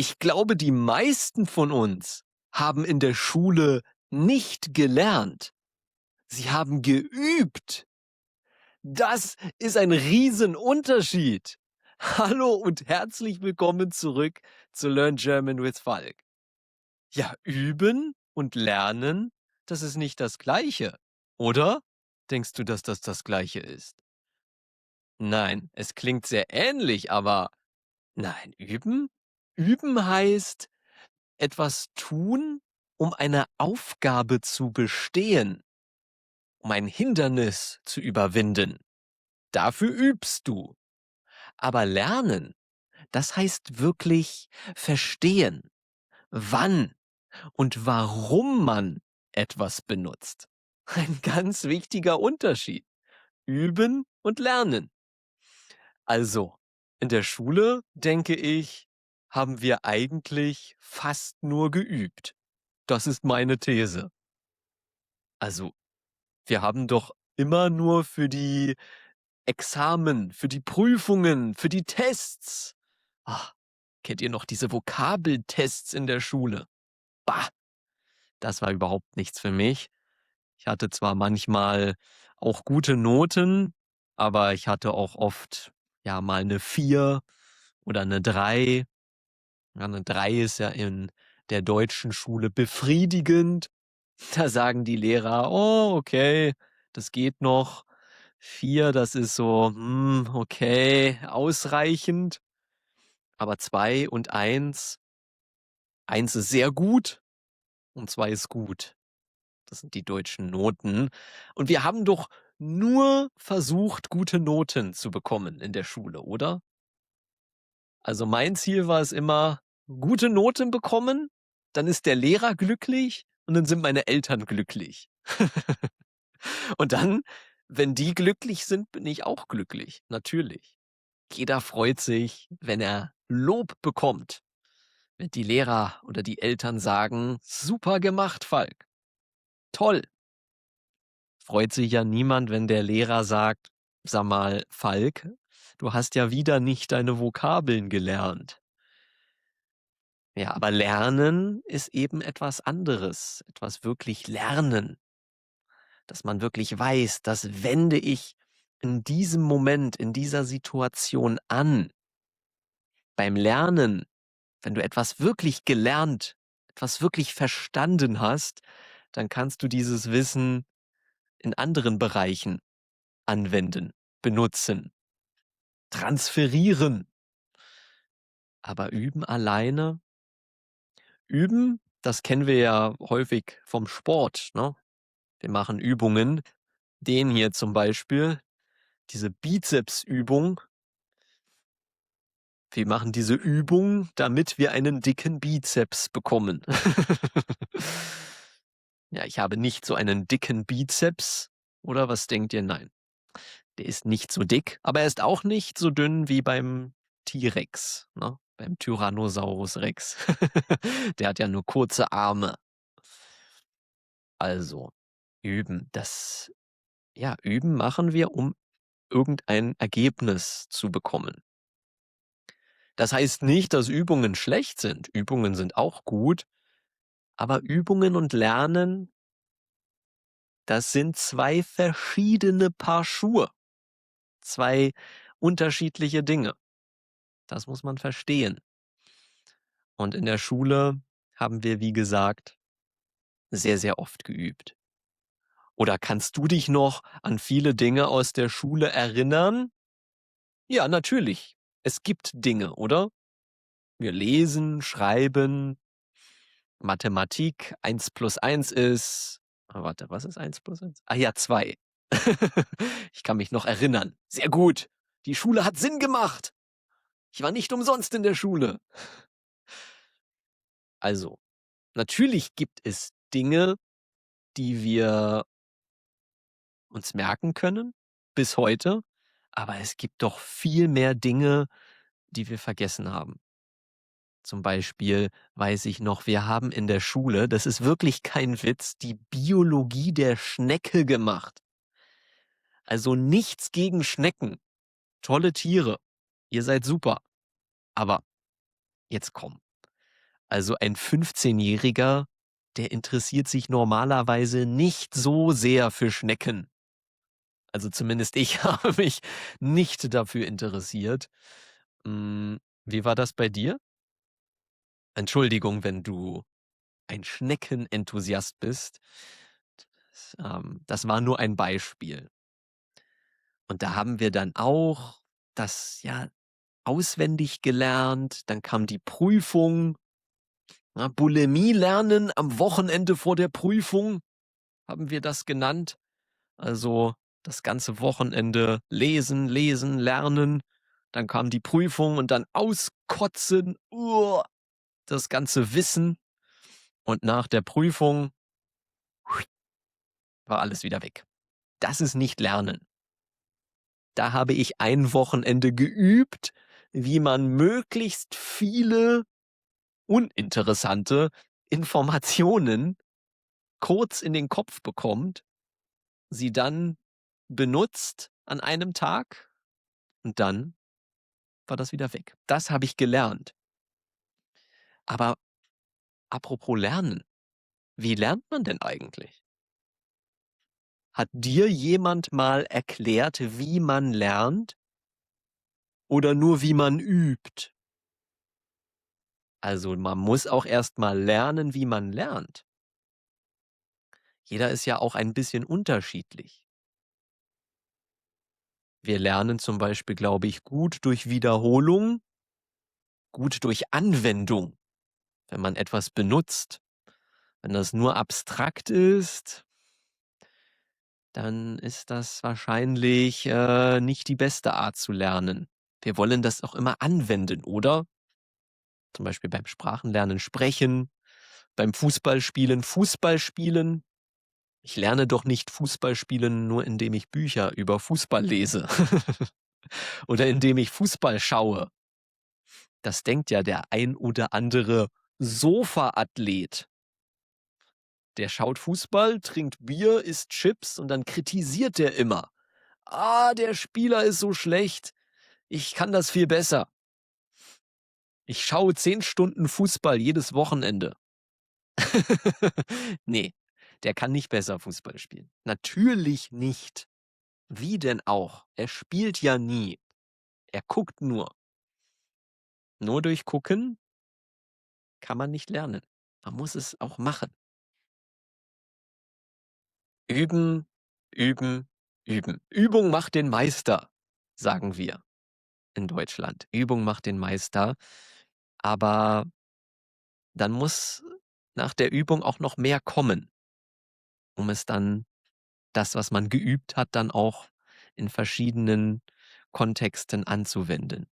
Ich glaube, die meisten von uns haben in der Schule nicht gelernt. Sie haben geübt. Das ist ein Riesenunterschied. Hallo und herzlich willkommen zurück zu Learn German with Falk. Ja, üben und lernen, das ist nicht das Gleiche, oder? Denkst du, dass das das Gleiche ist? Nein, es klingt sehr ähnlich, aber nein, üben? Üben heißt etwas tun, um eine Aufgabe zu bestehen, um ein Hindernis zu überwinden. Dafür übst du. Aber lernen, das heißt wirklich verstehen, wann und warum man etwas benutzt. Ein ganz wichtiger Unterschied. Üben und lernen. Also, in der Schule, denke ich, haben wir eigentlich fast nur geübt. Das ist meine These. Also, wir haben doch immer nur für die Examen, für die Prüfungen, für die Tests. Ah, kennt ihr noch diese Vokabeltests in der Schule? Bah, das war überhaupt nichts für mich. Ich hatte zwar manchmal auch gute Noten, aber ich hatte auch oft, ja, mal eine 4 oder eine 3. Ja, 'ne 3 ist ja in der deutschen Schule befriedigend. Da sagen die Lehrer: „Oh, okay, das geht noch.“ 4, das ist so, okay, ausreichend. Aber 2 und 1 ist sehr gut und 2 ist gut. Das sind die deutschen Noten. Und wir haben doch nur versucht, gute Noten zu bekommen in der Schule, oder? Also mein Ziel war es immer, gute Noten bekommen, dann ist der Lehrer glücklich und dann sind meine Eltern glücklich. Und dann, wenn die glücklich sind, bin ich auch glücklich, natürlich. Jeder freut sich, wenn er Lob bekommt, wenn die Lehrer oder die Eltern sagen, super gemacht, Falk, toll. Freut sich ja niemand, wenn der Lehrer sagt, sag mal, Falk, du hast ja wieder nicht deine Vokabeln gelernt. Ja, aber lernen ist eben etwas anderes, etwas wirklich lernen, dass man wirklich weiß, das wende ich in diesem Moment, in dieser Situation an. Beim Lernen, wenn du etwas wirklich gelernt, etwas wirklich verstanden hast, dann kannst du dieses Wissen in anderen Bereichen anwenden, benutzen, transferieren. Aber üben alleine, üben, das kennen wir ja häufig vom Sport, ne? Wir machen Übungen, den hier zum Beispiel, diese Bizepsübung. Wir machen diese Übung, damit wir einen dicken Bizeps bekommen. Ja, ich habe nicht so einen dicken Bizeps. Oder was denkt ihr? Nein, der ist nicht so dick, aber er ist auch nicht so dünn wie beim T-Rex, ne? Beim Tyrannosaurus Rex. Der hat ja nur kurze Arme. Also, üben. Üben machen wir, um irgendein Ergebnis zu bekommen. Das heißt nicht, dass Übungen schlecht sind. Übungen sind auch gut, aber Übungen und Lernen, das sind 2 verschiedene Paar Schuhe, 2 unterschiedliche Dinge. Das muss man verstehen. Und in der Schule haben wir, wie gesagt, sehr, sehr oft geübt. Oder kannst du dich noch an viele Dinge aus der Schule erinnern? Ja, natürlich. Es gibt Dinge, oder? Wir lesen, schreiben, Mathematik, 1 plus 1 ist warte, was ist 1 plus 1? Ah ja, 2. Ich kann mich noch erinnern. Sehr gut. Die Schule hat Sinn gemacht. Ich war nicht umsonst in der Schule. Also, natürlich gibt es Dinge, die wir uns merken können bis heute, aber es gibt doch viel mehr Dinge, die wir vergessen haben. Zum Beispiel weiß ich noch, wir haben in der Schule, das ist wirklich kein Witz, die Biologie der Schnecke gemacht. Also nichts gegen Schnecken. Tolle Tiere. Ihr seid super. Aber jetzt komm. Also ein 15-Jähriger, der interessiert sich normalerweise nicht so sehr für Schnecken. Also zumindest ich habe mich nicht dafür interessiert. Wie war das bei dir? Entschuldigung, wenn du ein Schneckenenthusiast bist. Das war nur ein Beispiel. Und da haben wir dann auch das, ja, auswendig gelernt. Dann kam die Prüfung. Ja, Bulimie lernen am Wochenende vor der Prüfung, haben wir das genannt. Also das ganze Wochenende lesen, lesen, lernen. Dann kam die Prüfung und dann auskotzen, das ganze Wissen. Und nach der Prüfung war alles wieder weg. Das ist nicht Lernen. Da habe ich ein Wochenende geübt, wie man möglichst viele uninteressante Informationen kurz in den Kopf bekommt, sie dann benutzt an einem Tag und dann war das wieder weg. Das habe ich gelernt. Aber apropos Lernen, wie lernt man denn eigentlich? Hat dir jemand mal erklärt, wie man lernt oder nur wie man übt? Also man muss auch erst mal lernen, wie man lernt. Jeder ist ja auch ein bisschen unterschiedlich. Wir lernen zum Beispiel, glaube ich, gut durch Wiederholung, gut durch Anwendung, wenn man etwas benutzt. Wenn das nur abstrakt ist, dann ist das wahrscheinlich, nicht die beste Art zu lernen. Wir wollen das auch immer anwenden, oder? Zum Beispiel beim Sprachenlernen sprechen, beim Fußballspielen Fußball spielen. Ich lerne doch nicht Fußball spielen, nur indem ich Bücher über Fußball lese oder indem ich Fußball schaue. Das denkt ja der ein oder andere Sofaathlet. Der schaut Fußball, trinkt Bier, isst Chips und dann kritisiert der immer. Der Spieler ist so schlecht. Ich kann das viel besser. Ich schaue 10 Stunden Fußball jedes Wochenende. Nee, der kann nicht besser Fußball spielen. Natürlich nicht. Wie denn auch? Er spielt ja nie. Er guckt nur. Nur durch Gucken kann man nicht lernen. Man muss es auch machen. Üben, üben, üben. Übung macht den Meister, sagen wir in Deutschland. Übung macht den Meister. Aber dann muss nach der Übung auch noch mehr kommen, um es dann das, was man geübt hat, dann auch in verschiedenen Kontexten anzuwenden.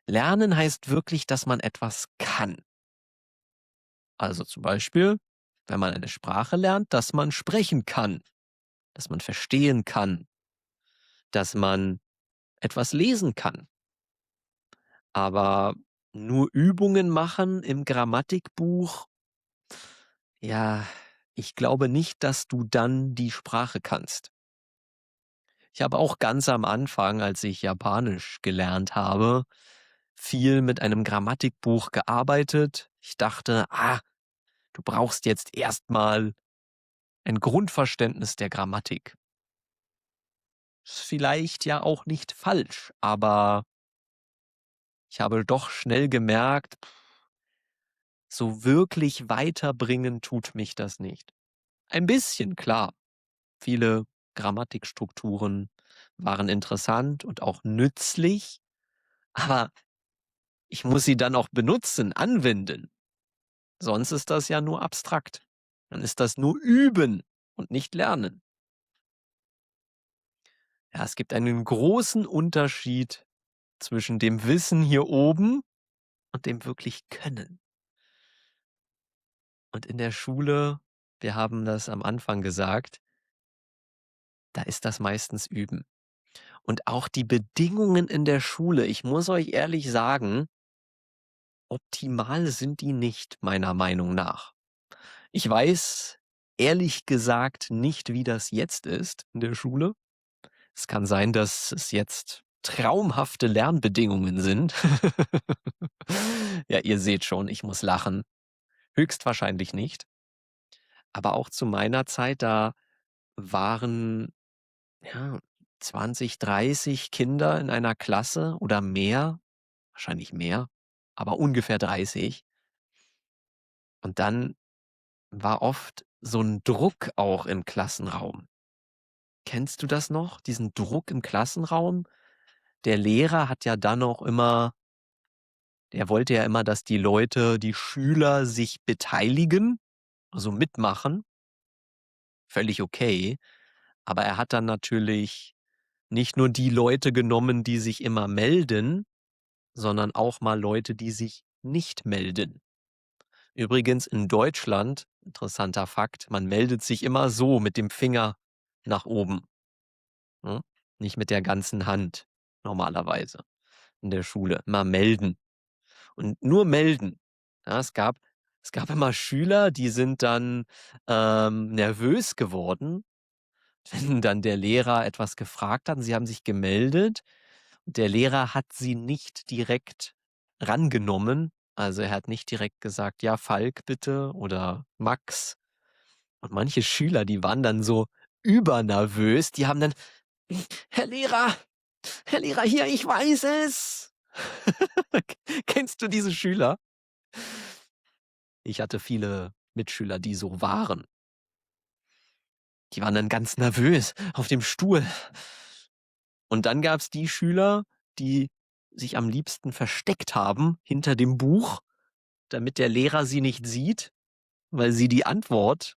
Lernen heißt wirklich, dass man etwas kann. Also zum Beispiel, wenn man eine Sprache lernt, dass man sprechen kann, dass man verstehen kann, dass man etwas lesen kann. Aber nur Übungen machen im Grammatikbuch, ja, ich glaube nicht, dass du dann die Sprache kannst. Ich habe auch ganz am Anfang, als ich Japanisch gelernt habe, viel mit einem Grammatikbuch gearbeitet. Ich dachte, du brauchst jetzt erstmal ein Grundverständnis der Grammatik. Ist vielleicht ja auch nicht falsch, aber ich habe doch schnell gemerkt, so wirklich weiterbringen tut mich das nicht. Ein bisschen, klar. Viele Grammatikstrukturen waren interessant und auch nützlich, aber ich muss sie dann auch benutzen, anwenden. Sonst ist das ja nur abstrakt. Dann ist das nur Üben und nicht Lernen. Ja, es gibt einen großen Unterschied zwischen dem Wissen hier oben und dem wirklich Können. Und in der Schule, wir haben das am Anfang gesagt, da ist das meistens Üben. Und auch die Bedingungen in der Schule, ich muss euch ehrlich sagen, optimal sind die nicht, meiner Meinung nach. Ich weiß ehrlich gesagt nicht, wie das jetzt ist in der Schule. Es kann sein, dass es jetzt traumhafte Lernbedingungen sind. Ja, ihr seht schon, ich muss lachen. Höchstwahrscheinlich nicht. Aber auch zu meiner Zeit, da waren, ja, 20, 30 Kinder in einer Klasse oder mehr, wahrscheinlich mehr, aber ungefähr 30. Und dann war oft so ein Druck auch im Klassenraum. Kennst du das noch, diesen Druck im Klassenraum? Der Lehrer hat ja dann auch immer der wollte ja immer, dass die Schüler sich beteiligen, also mitmachen. Völlig okay. Aber er hat dann natürlich nicht nur die Leute genommen, die sich immer melden, sondern auch mal Leute, die sich nicht melden. Übrigens in Deutschland, interessanter Fakt, man meldet sich immer so mit dem Finger nach oben, ne? Nicht mit der ganzen Hand normalerweise in der Schule. Immer melden und nur melden. Ja, es gab immer Schüler, die sind dann, nervös geworden, wenn dann der Lehrer etwas gefragt hat und sie haben sich gemeldet. Der Lehrer hat sie nicht direkt rangenommen. Also, er hat nicht direkt gesagt: „Ja, Falk bitte“ oder „Max.“ Und manche Schüler, die waren dann so übernervös, die haben dann: „Herr Lehrer, Herr Lehrer, hier, ich weiß es.“ Kennst du diese Schüler? Ich hatte viele Mitschüler, die so waren. Die waren dann ganz nervös auf dem Stuhl. Und dann gab's die Schüler, die sich am liebsten versteckt haben hinter dem Buch, damit der Lehrer sie nicht sieht, weil sie die Antwort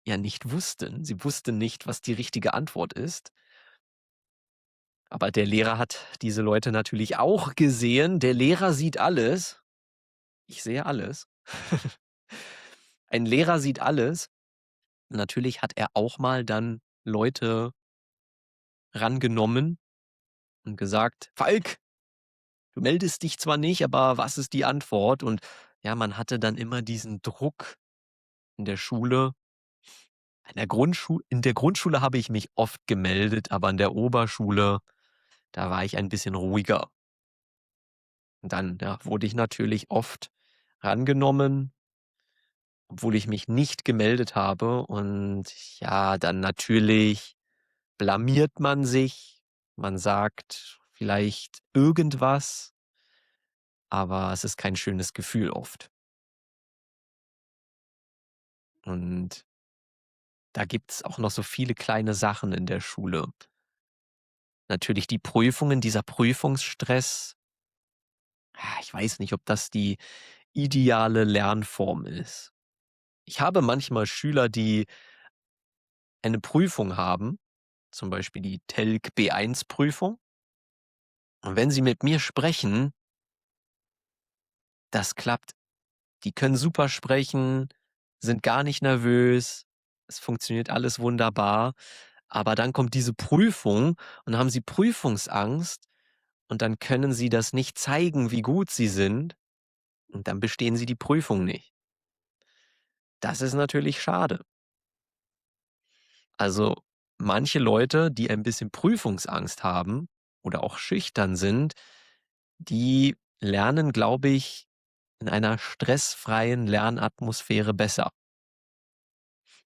ja nicht wussten. Sie wussten nicht, was die richtige Antwort ist. Aber der Lehrer hat diese Leute natürlich auch gesehen. Der Lehrer sieht alles. Ich sehe alles. Ein Lehrer sieht alles. Natürlich hat er auch mal dann Leute rangenommen und gesagt: „Falk, du meldest dich zwar nicht, aber was ist die Antwort?“ Und ja, man hatte dann immer diesen Druck in der Schule. In der Grundschule habe ich mich oft gemeldet, aber in der Oberschule, da war ich ein bisschen ruhiger. Und dann, ja, wurde ich natürlich oft rangenommen, obwohl ich mich nicht gemeldet habe. Und ja, dann natürlich blamiert man sich. Man sagt vielleicht irgendwas, aber es ist kein schönes Gefühl oft. Und da gibt's auch noch so viele kleine Sachen in der Schule. Natürlich die Prüfungen, dieser Prüfungsstress. Ich weiß nicht, ob das die ideale Lernform ist. Ich habe manchmal Schüler, die eine Prüfung haben, zum Beispiel die TELG B1-Prüfung. Und wenn sie mit mir sprechen, das klappt. Die können super sprechen, sind gar nicht nervös. Es funktioniert alles wunderbar. Aber dann kommt diese Prüfung und haben sie Prüfungsangst und dann können sie das nicht zeigen, wie gut sie sind und dann bestehen sie die Prüfung nicht. Das ist natürlich schade. Also, manche Leute, die ein bisschen Prüfungsangst haben oder auch schüchtern sind, die lernen, glaube ich, in einer stressfreien Lernatmosphäre besser.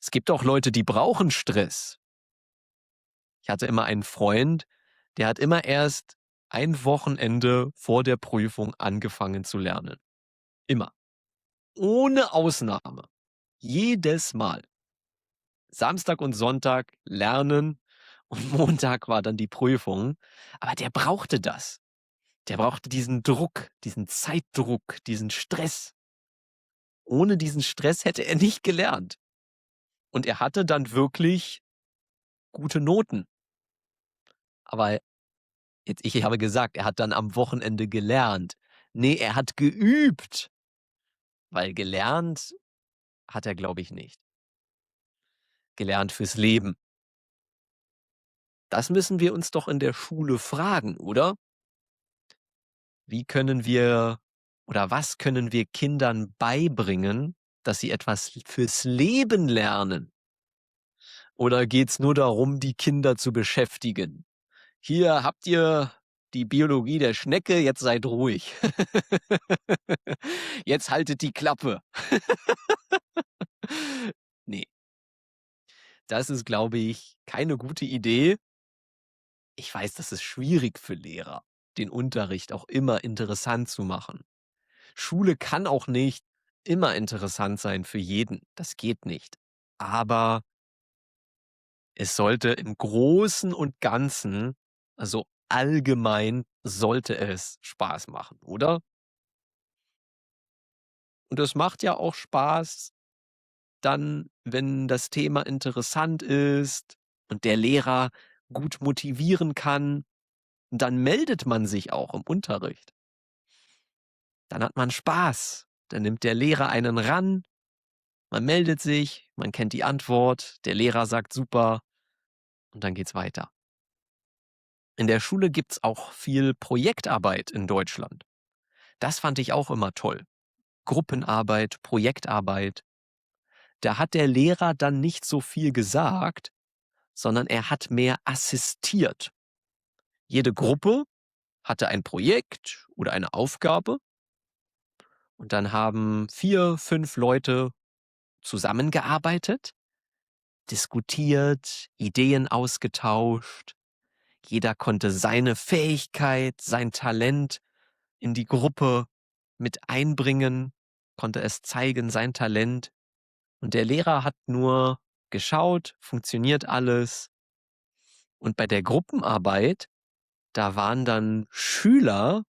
Es gibt auch Leute, die brauchen Stress. Ich hatte immer einen Freund, der hat immer erst ein Wochenende vor der Prüfung angefangen zu lernen. Immer. Ohne Ausnahme. Jedes Mal. Samstag und Sonntag lernen und Montag war dann die Prüfung. Aber der brauchte das. Der brauchte diesen Druck, diesen Zeitdruck, diesen Stress. Ohne diesen Stress hätte er nicht gelernt. Und er hatte dann wirklich gute Noten. Aber ich habe gesagt, er hat dann am Wochenende gelernt. Ne, er hat geübt, weil gelernt hat er, glaube ich, nicht. Gelernt fürs Leben. Das müssen wir uns doch in der Schule fragen, oder? Wie können wir oder was können wir Kindern beibringen, dass sie etwas fürs Leben lernen? Oder geht's nur darum, die Kinder zu beschäftigen? Hier habt ihr die Biologie der Schnecke, jetzt seid ruhig. Jetzt haltet die Klappe. Ne, das ist, glaube ich, keine gute Idee. Ich weiß, das ist schwierig für Lehrer, den Unterricht auch immer interessant zu machen. Schule kann auch nicht immer interessant sein für jeden. Das geht nicht. Aber es sollte im Großen und Ganzen, also allgemein sollte es Spaß machen, oder? Und es macht ja auch Spaß dann, wenn das Thema interessant ist und der Lehrer gut motivieren kann, dann meldet man sich auch im Unterricht. Dann hat man Spaß. Dann nimmt der Lehrer einen ran, man meldet sich, man kennt die Antwort, der Lehrer sagt super und dann geht's weiter. In der Schule gibt's auch viel Projektarbeit in Deutschland. Das fand ich auch immer toll. Gruppenarbeit, Projektarbeit. Da hat der Lehrer dann nicht so viel gesagt, sondern er hat mehr assistiert. Jede Gruppe hatte ein Projekt oder eine Aufgabe und dann haben 4, 5 Leute zusammengearbeitet, diskutiert, Ideen ausgetauscht. Jeder konnte seine Fähigkeit, sein Talent in die Gruppe mit einbringen, konnte es zeigen, sein Talent. Und der Lehrer hat nur geschaut, funktioniert alles. Und bei der Gruppenarbeit, da waren dann Schüler,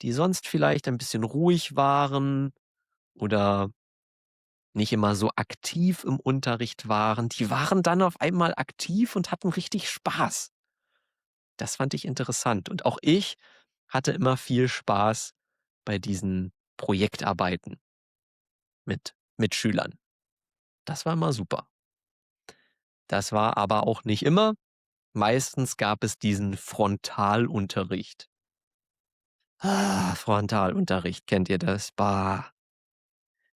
die sonst vielleicht ein bisschen ruhig waren oder nicht immer so aktiv im Unterricht waren, die waren dann auf einmal aktiv und hatten richtig Spaß. Das fand ich interessant. Und auch ich hatte immer viel Spaß bei diesen Projektarbeiten mit Schülern. Das war immer super. Das war aber auch nicht immer. Meistens gab es diesen Frontalunterricht. Frontalunterricht, kennt ihr das? Bah.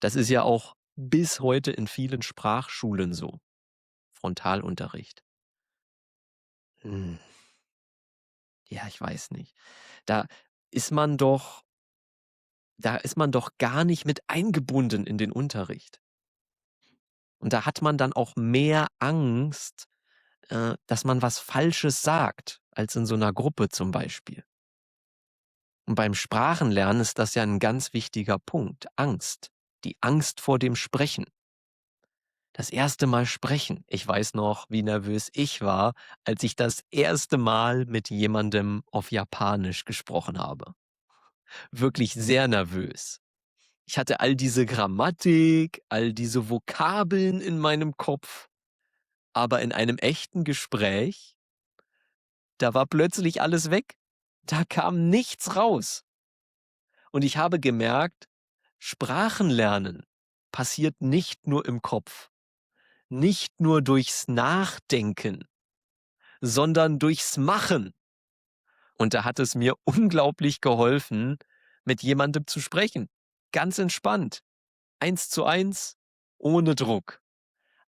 Das ist ja auch bis heute in vielen Sprachschulen so. Frontalunterricht. Hm, ja, ich weiß nicht. Da ist man doch da ist man doch gar nicht mit eingebunden in den Unterricht. Und da hat man dann auch mehr Angst, dass man was Falsches sagt, als in so einer Gruppe zum Beispiel. Und beim Sprachenlernen ist das ja ein ganz wichtiger Punkt, Angst. Die Angst vor dem Sprechen. Das erste Mal sprechen. Ich weiß noch, wie nervös ich war, als ich das erste Mal mit jemandem auf Japanisch gesprochen habe. Wirklich sehr nervös. Ich hatte all diese Grammatik, all diese Vokabeln in meinem Kopf, aber in einem echten Gespräch, da war plötzlich alles weg. Da kam nichts raus. Und ich habe gemerkt, Sprachenlernen passiert nicht nur im Kopf, nicht nur durchs Nachdenken, sondern durchs Machen. Und da hat es mir unglaublich geholfen, mit jemandem zu sprechen. Ganz entspannt. 1:1, ohne Druck.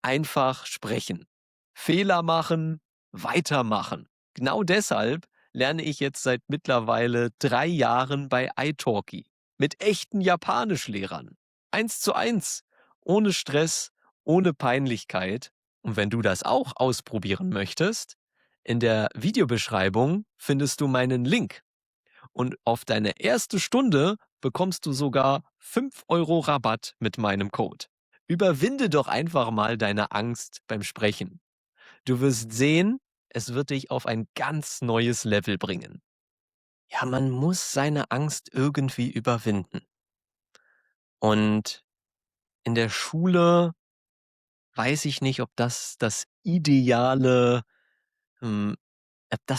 Einfach sprechen. Fehler machen, weitermachen. Genau deshalb lerne ich jetzt seit mittlerweile 3 Jahren bei italki mit echten Japanischlehrern. 1:1, ohne Stress, ohne Peinlichkeit. Und wenn du das auch ausprobieren möchtest, in der Videobeschreibung findest du meinen Link. Und auf deine erste Stunde bekommst du sogar 5 € Rabatt mit meinem Code. Überwinde doch einfach mal deine Angst beim Sprechen. Du wirst sehen, es wird dich auf ein ganz neues Level bringen. Ja, man muss seine Angst irgendwie überwinden. Und in der Schule weiß ich nicht, hm, ob das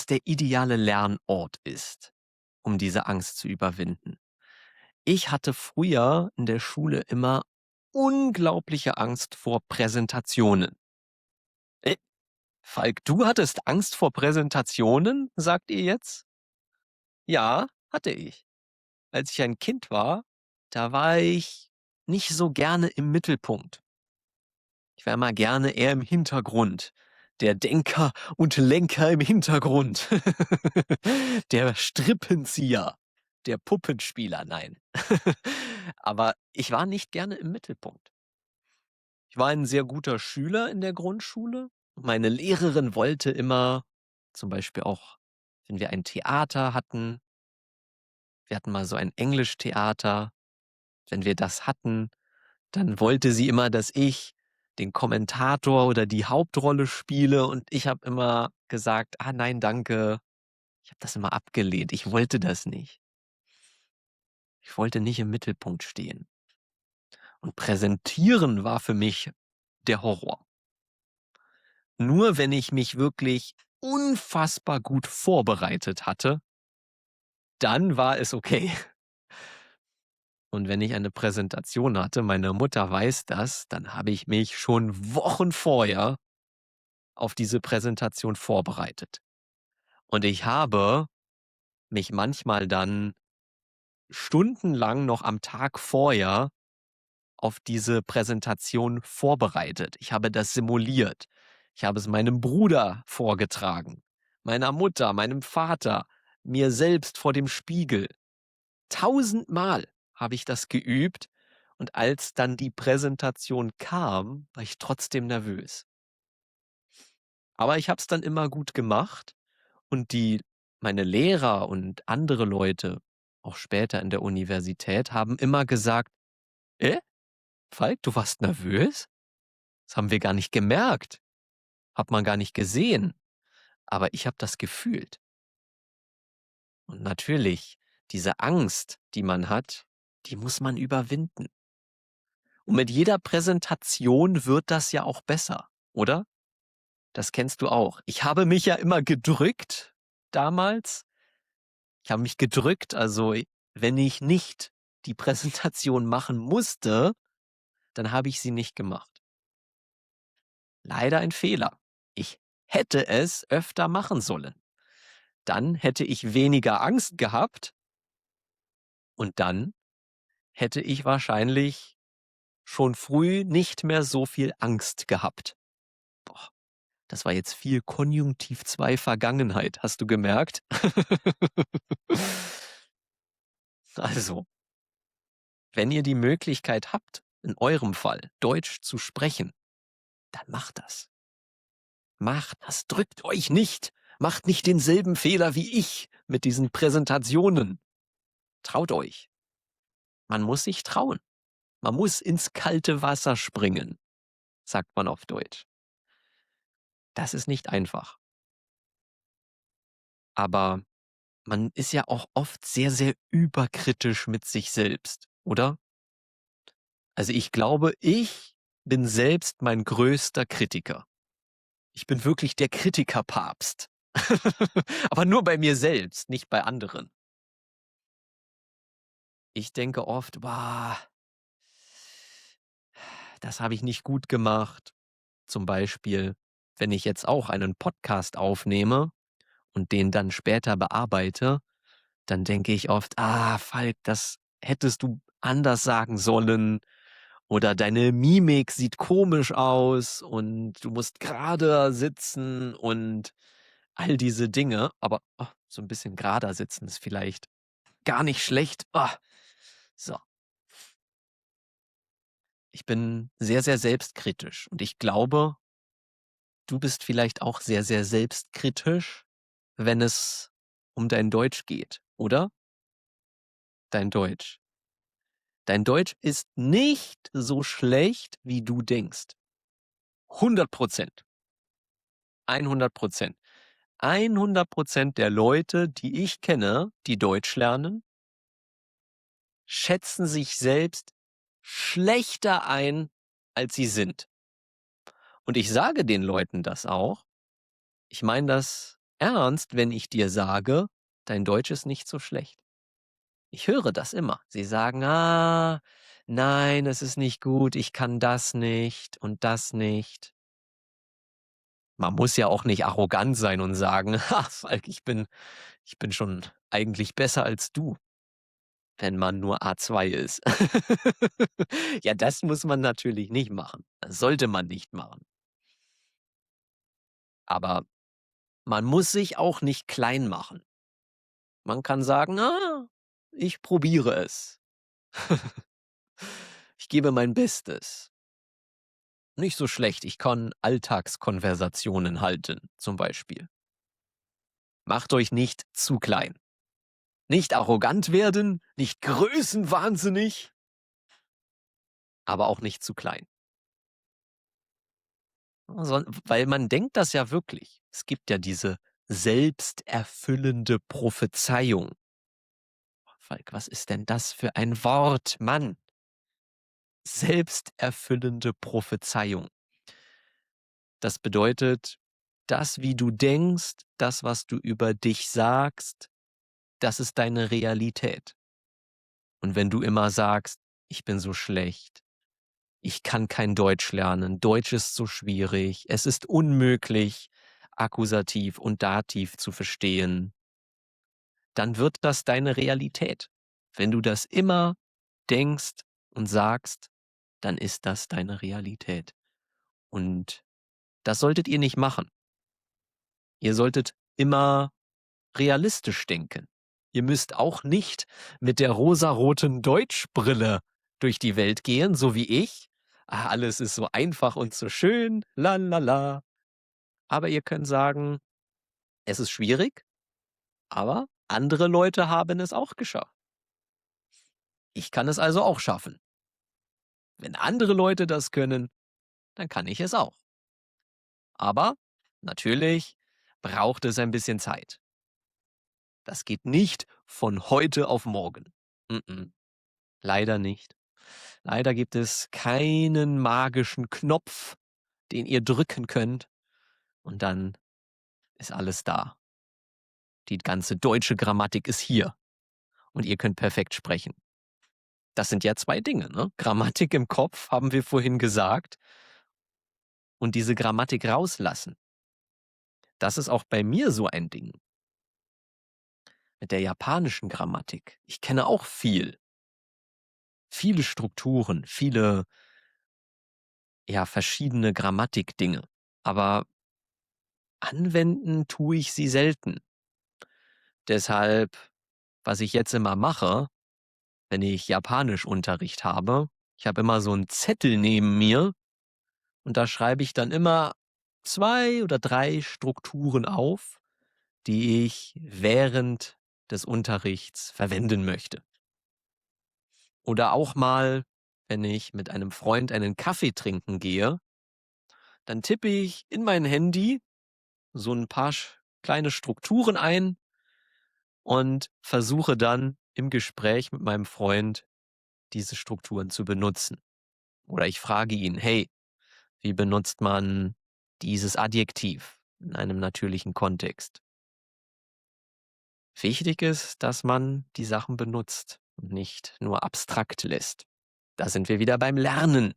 der ideale Lernort ist, um diese Angst zu überwinden. Ich hatte früher in der Schule immer unglaubliche Angst vor Präsentationen. Äh, Falk, du hattest Angst vor Präsentationen, sagt ihr jetzt? Ja, hatte ich. Als ich ein Kind war, da war ich nicht so gerne im Mittelpunkt. Ich war immer gerne eher im Hintergrund, der Denker und Lenker im Hintergrund. Der Strippenzieher, der Puppenspieler, nein. Aber ich war nicht gerne im Mittelpunkt. Ich war ein sehr guter Schüler in der Grundschule. Meine Lehrerin wollte immer zum Beispiel auch, wenn wir ein Theater hatten, wir hatten mal so ein Englischtheater, wenn wir das hatten, dann wollte sie immer, dass ich den Kommentator oder die Hauptrolle spiele und ich habe immer gesagt: „Ah nein, danke." Ich habe das immer abgelehnt. Ich wollte das nicht. Ich wollte nicht im Mittelpunkt stehen. Und präsentieren war für mich der Horror. Nur wenn ich mich wirklich unfassbar gut vorbereitet hatte, dann war es okay. Und wenn ich eine Präsentation hatte, meine Mutter weiß das, dann habe ich mich schon Wochen vorher auf diese Präsentation vorbereitet. Und ich habe mich manchmal dann stundenlang noch am Tag vorher auf diese Präsentation vorbereitet. Ich habe das simuliert. Ich habe es meinem Bruder vorgetragen, meiner Mutter, meinem Vater, mir selbst vor dem Spiegel. Tausendmal habe ich das geübt und als dann die Präsentation kam, war ich trotzdem nervös. Aber ich habe es dann immer gut gemacht und meine Lehrer und andere Leute, auch später in der Universität, haben immer gesagt: „Äh, Falk, du warst nervös? Das haben wir gar nicht gemerkt, hat man gar nicht gesehen." Aber ich habe das gefühlt. Und natürlich, diese Angst, die man hat, die muss man überwinden. Und mit jeder Präsentation wird das ja auch besser, oder? Das kennst du auch. Ich habe mich ja immer gedrückt damals. Ich habe mich gedrückt, also wenn ich nicht die Präsentation machen musste, dann habe ich sie nicht gemacht. Leider ein Fehler. Ich hätte es öfter machen sollen. Dann hätte ich weniger Angst gehabt und dann hätte ich wahrscheinlich schon früh nicht mehr so viel Angst gehabt. Boah, das war jetzt viel Konjunktiv 2 Vergangenheit, hast du gemerkt? Also, wenn ihr die Möglichkeit habt, in eurem Fall Deutsch zu sprechen, dann macht das. Macht das, drückt euch nicht. Macht nicht denselben Fehler wie ich mit diesen Präsentationen. Traut euch. Man muss sich trauen. Man muss ins kalte Wasser springen, sagt man auf Deutsch. Das ist nicht einfach. Aber man ist ja auch oft sehr, sehr überkritisch mit sich selbst, oder? Also ich glaube, ich bin selbst mein größter Kritiker. Ich bin wirklich der Kritikerpapst. Aber nur bei mir selbst, nicht bei anderen. Ich denke oft: „Boah, das habe ich nicht gut gemacht." Zum Beispiel, wenn ich jetzt auch einen Podcast aufnehme und den dann später bearbeite, dann denke ich oft: „Ah, Falk, das hättest du anders sagen sollen." Oder deine Mimik sieht komisch aus und du musst gerader sitzen und all diese Dinge. Aber, so ein bisschen gerader sitzen ist vielleicht gar nicht schlecht. So, ich bin sehr, sehr selbstkritisch und ich glaube, du bist vielleicht auch sehr, sehr selbstkritisch, wenn es um dein Deutsch geht, oder? Dein Deutsch. Dein Deutsch ist nicht so schlecht, wie du denkst. 100%. 100%. 100% der Leute, die ich kenne, die Deutsch lernen, schätzen sich selbst schlechter ein, als sie sind. Und ich sage den Leuten das auch. Ich meine das ernst, wenn ich dir sage, dein Deutsch ist nicht so schlecht. Ich höre das immer. Sie sagen: „Ah, nein, es ist nicht gut, ich kann das nicht und das nicht." Man muss ja auch nicht arrogant sein und sagen: „Ha, Falk, ich bin schon eigentlich besser als du", wenn man nur A2 ist. Ja, das muss man natürlich nicht machen. Das sollte man nicht machen. Aber man muss sich auch nicht klein machen. Man kann sagen: ich probiere es. Ich gebe mein Bestes. Nicht so schlecht, ich kann Alltagskonversationen halten, zum Beispiel. Macht euch nicht zu klein. Nicht arrogant werden, nicht größenwahnsinnig, aber auch nicht zu klein. Weil man denkt das ja wirklich. Es gibt ja diese selbsterfüllende Prophezeiung. Falk, was ist denn das für ein Wort, Mann? Selbsterfüllende Prophezeiung. Das bedeutet, das, wie du denkst, das, was du über dich sagst, das ist deine Realität. Und wenn du immer sagst, ich bin so schlecht, ich kann kein Deutsch lernen, Deutsch ist so schwierig, es ist unmöglich, Akkusativ und Dativ zu verstehen, dann wird das deine Realität. Wenn du das immer denkst und sagst, dann ist das deine Realität. Und das solltet ihr nicht machen. Ihr solltet immer realistisch denken. Ihr müsst auch nicht mit der rosaroten Deutschbrille durch die Welt gehen, so wie ich. Alles ist so einfach und so schön, la la la. Aber ihr könnt sagen, es ist schwierig, aber andere Leute haben es auch geschafft. Ich kann es also auch schaffen. Wenn andere Leute das können, dann kann ich es auch. Aber natürlich braucht es ein bisschen Zeit. Das geht nicht von heute auf morgen. Mm-mm. Leider nicht. Leider gibt es keinen magischen Knopf, den ihr drücken könnt und dann ist alles da. Die ganze deutsche Grammatik ist hier und ihr könnt perfekt sprechen. Das sind ja zwei Dinge, ne? Grammatik im Kopf, haben wir vorhin gesagt, und diese Grammatik rauslassen. Das ist auch bei mir so ein Ding. Mit der japanischen Grammatik. Ich kenne auch viel. Viele Strukturen, viele, ja, verschiedene Grammatikdinge. Aber anwenden tue ich sie selten. Deshalb, was ich jetzt immer mache, wenn ich Japanischunterricht habe, ich habe immer so einen Zettel neben mir und da schreibe ich dann immer 2 oder 3 Strukturen auf, die ich während des Unterrichts verwenden möchte. Oder auch mal, wenn ich mit einem Freund einen Kaffee trinken gehe, dann tippe ich in mein Handy so ein paar kleine Strukturen ein und versuche dann im Gespräch mit meinem Freund diese Strukturen zu benutzen. Oder ich frage ihn, hey, wie benutzt man dieses Adjektiv in einem natürlichen Kontext? Wichtig ist, dass man die Sachen benutzt und nicht nur abstrakt lässt. Da sind wir wieder beim Lernen.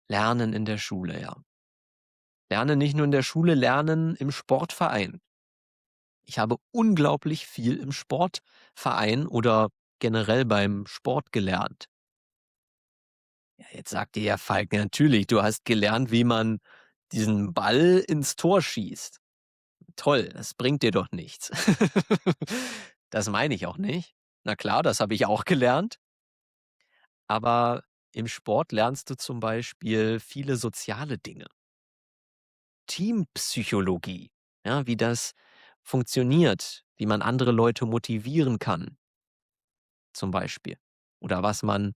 Lernen in der Schule, ja. Lernen nicht nur in der Schule, lernen im Sportverein. Ich habe unglaublich viel im Sportverein oder generell beim Sport gelernt. Ja, jetzt sagt ihr ja, Falk, natürlich, du hast gelernt, wie man diesen Ball ins Tor schießt. Toll, das bringt dir doch nichts. Das meine ich auch nicht. Na klar, das habe ich auch gelernt. Aber im Sport lernst du zum Beispiel viele soziale Dinge. Teampsychologie, ja, wie das funktioniert, wie man andere Leute motivieren kann, zum Beispiel. Oder was man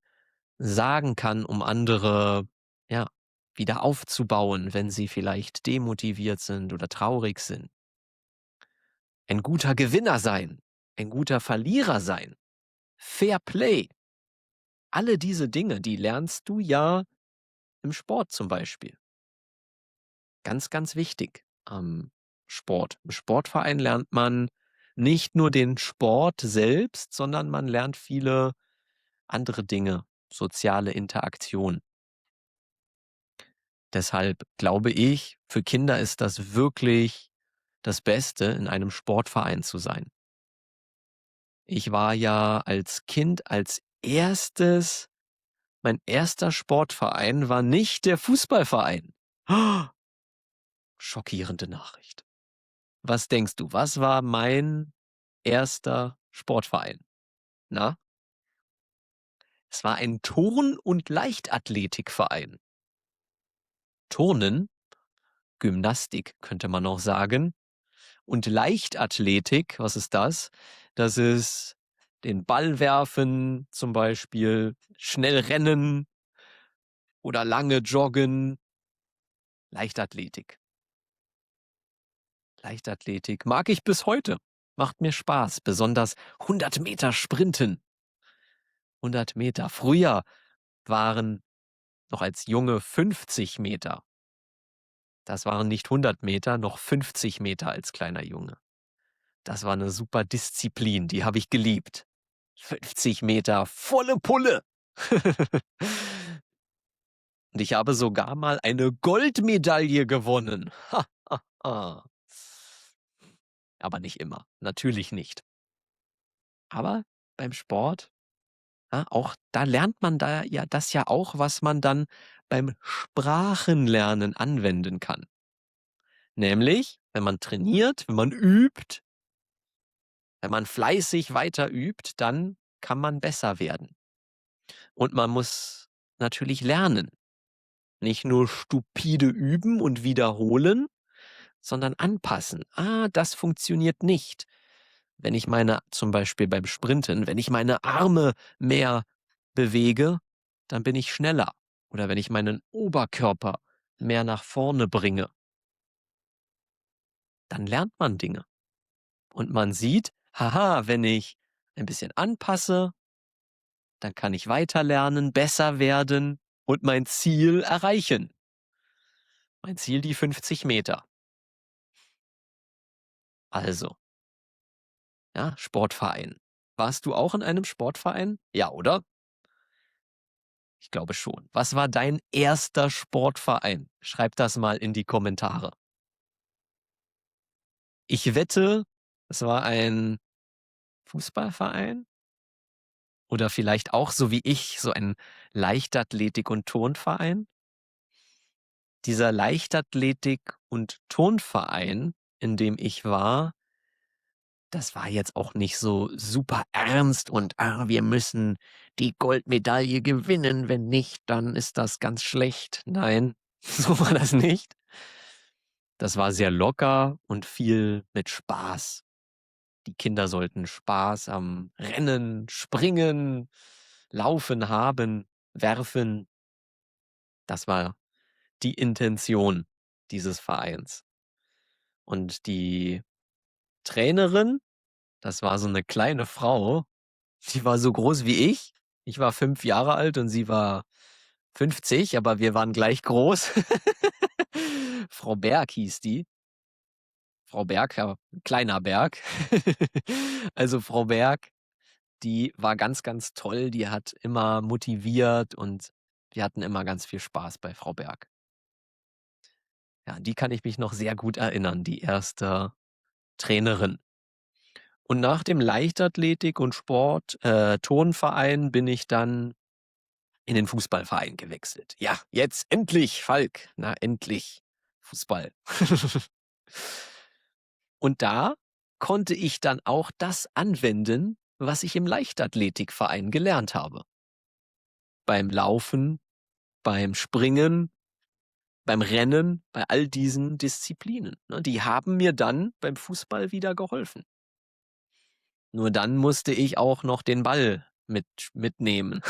sagen kann, um andere, ja, wieder aufzubauen, wenn sie vielleicht demotiviert sind oder traurig sind. Ein guter Gewinner sein, ein guter Verlierer sein, Fair Play. Alle diese Dinge, die lernst du ja im Sport zum Beispiel. Ganz, ganz wichtig am Sport. Im Sportverein lernt man nicht nur den Sport selbst, sondern man lernt viele andere Dinge, soziale Interaktion. Deshalb glaube ich, für Kinder ist das wirklich das Beste, in einem Sportverein zu sein. Ich war ja als Kind mein erster Sportverein war nicht der Fußballverein. schockierende Nachricht. Was denkst du, was war mein erster Sportverein? Na, es war ein Turn- und Leichtathletikverein. Turnen, Gymnastik könnte man auch sagen. Und Leichtathletik, was ist das? Das ist den Ball werfen, zum Beispiel schnell rennen oder lange joggen. Leichtathletik. Leichtathletik mag ich bis heute. Macht mir Spaß, besonders 100 Meter Sprinten. 100 Meter. Früher waren noch als Junge 50 Meter. Das waren nicht 100 Meter, noch 50 Meter als kleiner Junge. Das war eine super Disziplin, die habe ich geliebt. 50 Meter, volle Pulle. Und ich habe sogar mal eine Goldmedaille gewonnen. Ha, ha, ha. Aber nicht immer, natürlich nicht. Aber beim Sport, ja, auch da lernt man da ja das ja auch, was man dann beim Sprachenlernen anwenden kann. Nämlich, wenn man trainiert, wenn man übt, wenn man fleißig weiter übt, dann kann man besser werden. Und man muss natürlich lernen. Nicht nur stupide üben und wiederholen, sondern anpassen. Ah, das funktioniert nicht. Wenn ich zum Beispiel beim Sprinten, wenn ich meine Arme mehr bewege, dann bin ich schneller. Oder wenn ich meinen Oberkörper mehr nach vorne bringe, dann lernt man Dinge. Und man sieht, haha, wenn ich ein bisschen anpasse, dann kann ich weiterlernen, besser werden und mein Ziel erreichen. Mein Ziel, die 50 Meter. Also, ja, Sportverein. Warst du auch in einem Sportverein? Ja, oder? Ich glaube schon. Was war dein erster Sportverein? Schreib das mal in die Kommentare. Ich wette, es war ein Fußballverein oder vielleicht auch so wie ich, so ein Leichtathletik- und Turnverein. Dieser Leichtathletik- und Turnverein, in dem ich war, das war jetzt auch nicht so super ernst und wir müssen die Goldmedaille gewinnen, wenn nicht, dann ist das ganz schlecht. Nein, so war das nicht. Das war sehr locker und viel mit Spaß. Die Kinder sollten Spaß am Rennen, Springen, Laufen haben, werfen. Das war die Intention dieses Vereins. Und die Trainerin, das war so eine kleine Frau, die war so groß wie ich. Ich war 5 Jahre alt und sie war 50, aber wir waren gleich groß. Frau Berg hieß die. Frau Berg, ja, kleiner Berg. Also Frau Berg, die war ganz, ganz toll. Die hat immer motiviert und wir hatten immer ganz viel Spaß bei Frau Berg. Ja, an die kann ich mich noch sehr gut erinnern, die erste Trainerin. Und nach dem Leichtathletik- und Turnverein bin ich dann in den Fußballverein gewechselt. Ja, jetzt endlich, Falk. Na, endlich. Fußball. Und da konnte ich dann auch das anwenden, was ich im Leichtathletikverein gelernt habe. Beim Laufen, beim Springen, beim Rennen, bei all diesen Disziplinen. Ne, die haben mir dann beim Fußball wieder geholfen. Nur dann musste ich auch noch den Ball mitnehmen.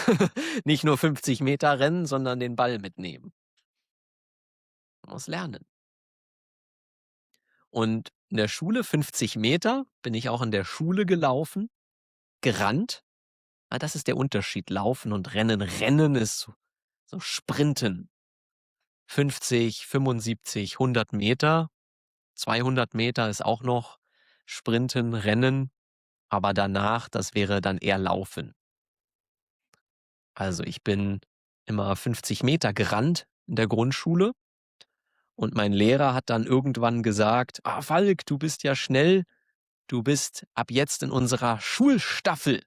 Nicht nur 50 Meter rennen, sondern den Ball mitnehmen. Man muss lernen. Und in der Schule 50 Meter bin ich auch in der Schule gelaufen, gerannt. Ah, das ist der Unterschied, Laufen und Rennen. Rennen ist so Sprinten. 50, 75, 100 Meter. 200 Meter ist auch noch Sprinten, Rennen. Aber danach, das wäre dann eher Laufen. Also ich bin immer 50 Meter gerannt in der Grundschule. Und mein Lehrer hat dann irgendwann gesagt, Falk, du bist ja schnell. Du bist ab jetzt in unserer Schulstaffel.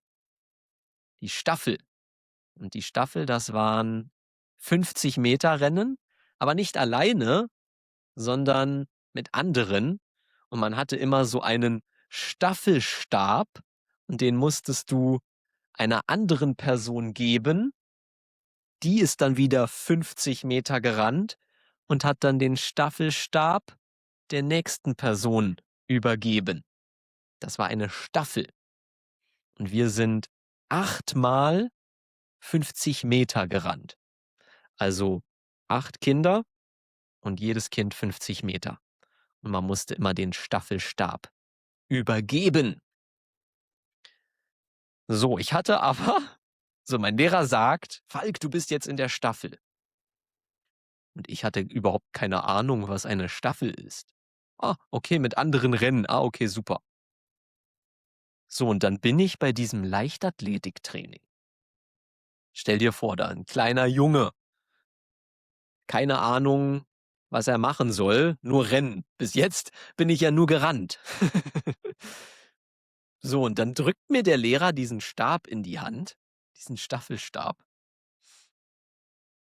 Die Staffel. Und die Staffel, das waren 50 Meter Rennen, aber nicht alleine, sondern mit anderen und man hatte immer so einen Staffelstab und den musstest du einer anderen Person geben. Die ist dann wieder 50 Meter gerannt und hat dann den Staffelstab der nächsten Person übergeben. Das war eine Staffel. Und wir sind 8-mal 50 Meter gerannt. Also 8 Kinder und jedes Kind 50 Meter. Und man musste immer den Staffelstab übergeben. So, ich hatte aber, so mein Lehrer sagt, Falk, du bist jetzt in der Staffel. Und ich hatte überhaupt keine Ahnung, was eine Staffel ist. Ah, okay, mit anderen Rennen. Ah, okay, super. So, und dann bin ich bei diesem Leichtathletiktraining. Stell dir vor, da ein kleiner Junge. Keine Ahnung, was er machen soll, nur rennen. Bis jetzt bin ich ja nur gerannt. So, und dann drückt mir der Lehrer diesen Stab in die Hand, diesen Staffelstab.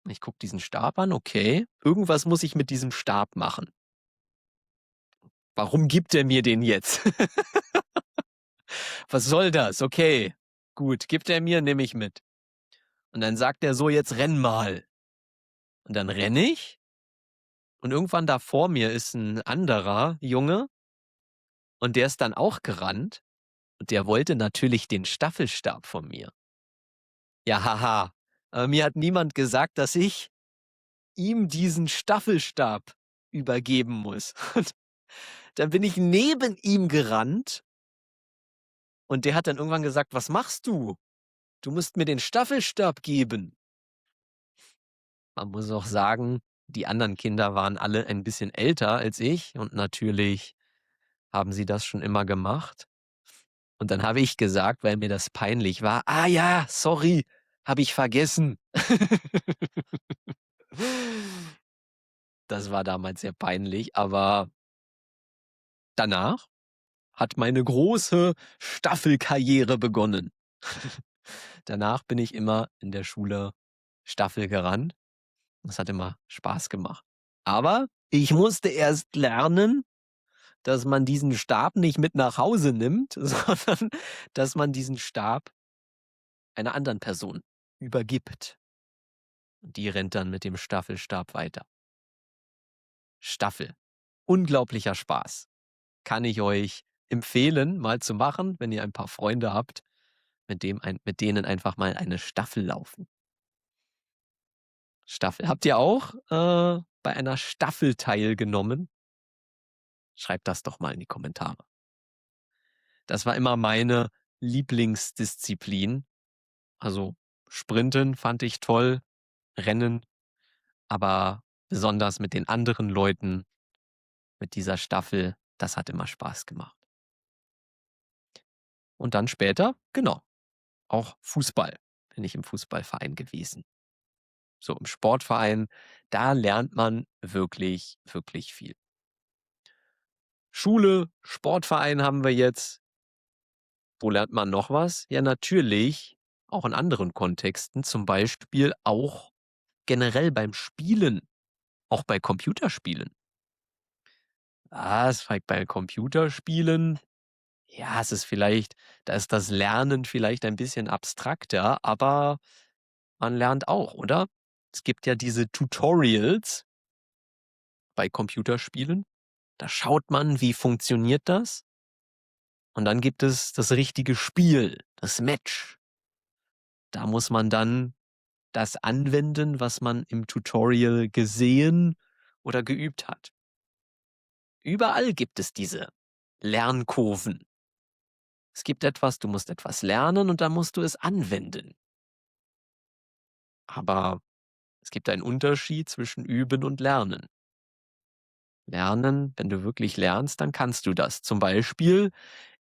Ich gucke diesen Stab an, okay, irgendwas muss ich mit diesem Stab machen. Warum gibt er mir den jetzt? Was soll das? Okay, gut, gibt er mir, nehme ich mit. Und dann sagt er so, jetzt renn mal. Und dann renne ich und irgendwann da vor mir ist ein anderer Junge und der ist dann auch gerannt und der wollte natürlich den Staffelstab von mir. Ja, haha. Aber mir hat niemand gesagt, dass ich ihm diesen Staffelstab übergeben muss. Und dann bin ich neben ihm gerannt und der hat dann irgendwann gesagt, was machst du? Du musst mir den Staffelstab geben. Man muss auch sagen, die anderen Kinder waren alle ein bisschen älter als ich und natürlich haben sie das schon immer gemacht. Und dann habe ich gesagt, weil mir das peinlich war, ah ja, sorry, habe ich vergessen. Das war damals sehr peinlich, aber danach hat meine große Staffelkarriere begonnen. Danach bin ich immer in der Schule Staffel gerannt. Das hat immer Spaß gemacht. Aber ich musste erst lernen, dass man diesen Stab nicht mit nach Hause nimmt, sondern dass man diesen Stab einer anderen Person übergibt. Und die rennt dann mit dem Staffelstab weiter. Staffel. Unglaublicher Spaß. Kann ich euch empfehlen, mal zu machen, wenn ihr ein paar Freunde habt, mit denen einfach mal eine Staffel laufen. Staffel. Habt ihr auch bei einer Staffel teilgenommen? Schreibt das doch mal in die Kommentare. Das war immer meine Lieblingsdisziplin. Also Sprinten fand ich toll, Rennen, aber besonders mit den anderen Leuten, mit dieser Staffel, das hat immer Spaß gemacht. Und dann später, genau, auch Fußball, bin ich im Fußballverein gewesen. So im Sportverein, da lernt man wirklich, wirklich viel. Schule, Sportverein haben wir jetzt. Wo lernt man noch was? Ja, natürlich auch in anderen Kontexten, zum Beispiel auch generell beim Spielen, auch bei Computerspielen. Bei Computerspielen, ja, es ist vielleicht, da ist das Lernen vielleicht ein bisschen abstrakter, aber man lernt auch, oder? Es gibt ja diese Tutorials bei Computerspielen. Da schaut man, wie funktioniert das? Und dann gibt es das richtige Spiel, das Match. Da muss man dann das anwenden, was man im Tutorial gesehen oder geübt hat. Überall gibt es diese Lernkurven. Es gibt etwas, du musst etwas lernen und dann musst du es anwenden. Aber es gibt einen Unterschied zwischen Üben und Lernen. Lernen, wenn du wirklich lernst, dann kannst du das. Zum Beispiel,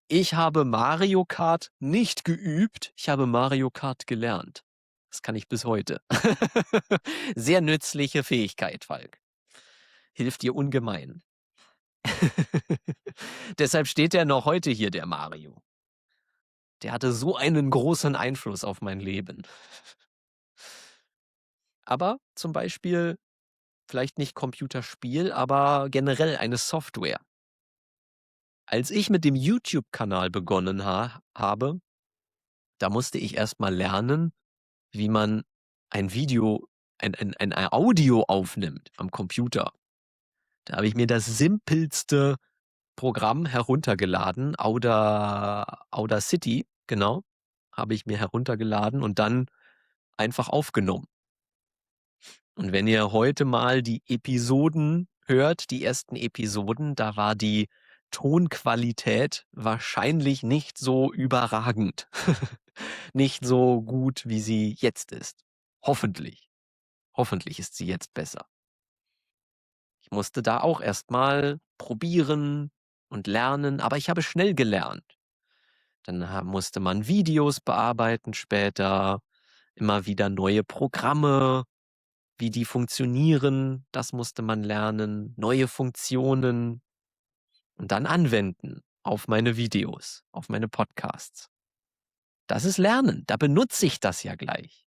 ich habe Mario Kart nicht geübt, ich habe Mario Kart gelernt. Das kann ich bis heute. Sehr nützliche Fähigkeit, Falk. Hilft dir ungemein. Deshalb steht er noch heute hier, der Mario. Der hatte so einen großen Einfluss auf mein Leben. Aber zum Beispiel vielleicht nicht Computerspiel, aber generell eine Software. Als ich mit dem YouTube-Kanal begonnen habe, da musste ich erst mal lernen, wie man ein Video ein Audio aufnimmt am Computer. Da habe ich mir das simpelste Programm heruntergeladen, Audacity, genau, habe ich mir heruntergeladen und dann einfach aufgenommen. Und wenn ihr heute mal die Episoden hört, die ersten Episoden, da war die Tonqualität wahrscheinlich nicht so überragend. Nicht so gut, wie sie jetzt ist. Hoffentlich. Hoffentlich ist sie jetzt besser. Ich musste da auch erst mal probieren und lernen, aber ich habe schnell gelernt. Dann musste man Videos bearbeiten später, immer wieder neue Programme, wie die funktionieren, das musste man lernen, neue Funktionen und dann anwenden auf meine Videos, auf meine Podcasts. Das ist Lernen, da benutze ich das ja gleich.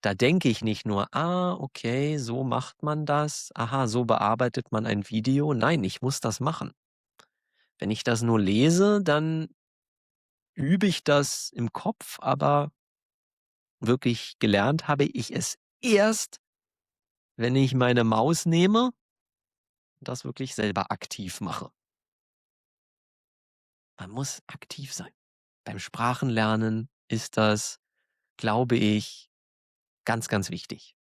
Da denke ich nicht nur: „Ah, okay, so macht man das. Aha, so bearbeitet man ein Video.“ Nein, ich muss das machen. Wenn ich das nur lese, dann übe ich das im Kopf, aber wirklich gelernt habe ich es erst, wenn ich meine Maus nehme und das wirklich selber aktiv mache. Man muss aktiv sein. Beim Sprachenlernen ist das, glaube ich, ganz, ganz wichtig.